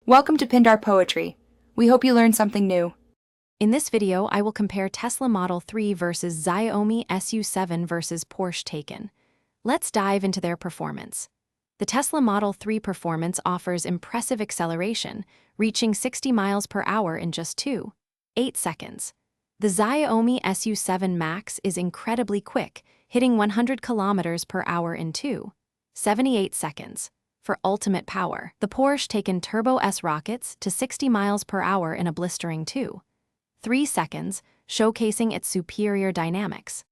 Welcome to Pindar Poetry. We hope you learned something new. In this video, I will compare Tesla Model 3 versus Xiaomi Su7 versus Porsche Taycan. Let's dive into their performance. The Tesla Model 3 performance offers impressive acceleration, reaching 60 miles per hour in just 2.8 seconds. The Xiaomi Su7 Max is incredibly quick, hitting 100 kilometers per hour in 2.78 seconds. For ultimate power, the Porsche Taycan Turbo S rockets to 60 miles per hour in a blistering 2.3 seconds, showcasing its superior dynamics.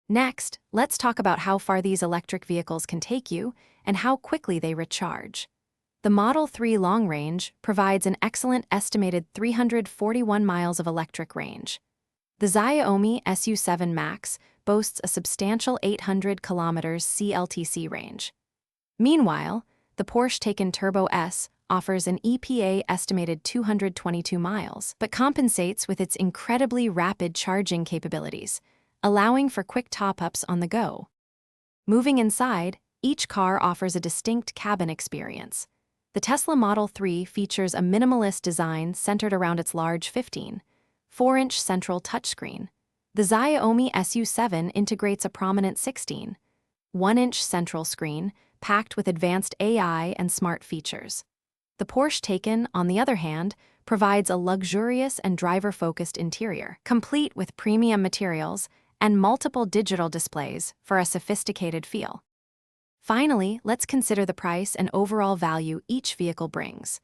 Next, let's talk about how far these electric vehicles can take you and how quickly they recharge. The Model 3 long range provides an excellent estimated 341 miles of electric range. The Xiaomi Su7 Max boasts a substantial 800 kilometers CLTC range. Meanwhile, the Porsche Taycan Turbo S offers an EPA estimated 222 miles, but compensates with its incredibly rapid charging capabilities, allowing for quick top-ups on the go. Moving inside, each car offers a distinct cabin experience. The Tesla Model 3 features a minimalist design centered around its large 15.4-inch central touchscreen. The Xiaomi Su7 integrates a prominent 16.1-inch central screen, packed with advanced AI and smart features. The Porsche Taycan, on the other hand, provides a luxurious and driver-focused interior, complete with premium materials and multiple digital displays for a sophisticated feel. Finally, let's consider the price and overall value each vehicle brings.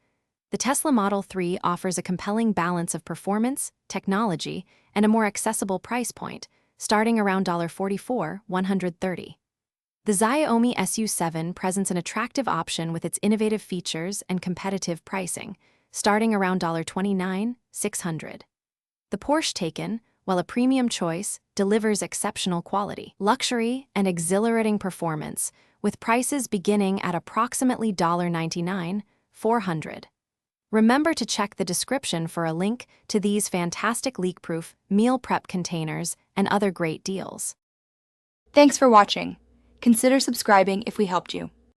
The Tesla Model 3 offers a compelling balance of performance, technology, and a more accessible price point, starting around $44,130. The Xiaomi Su7 presents an attractive option with its innovative features and competitive pricing, starting around $29,600. The Porsche Taycan, while a premium choice, delivers exceptional quality, luxury, and exhilarating performance, with prices beginning at approximately $99,400. Remember to check the description for a link to these fantastic leak-proof meal prep containers and other great deals. Thanks for watching. Consider subscribing if we helped you.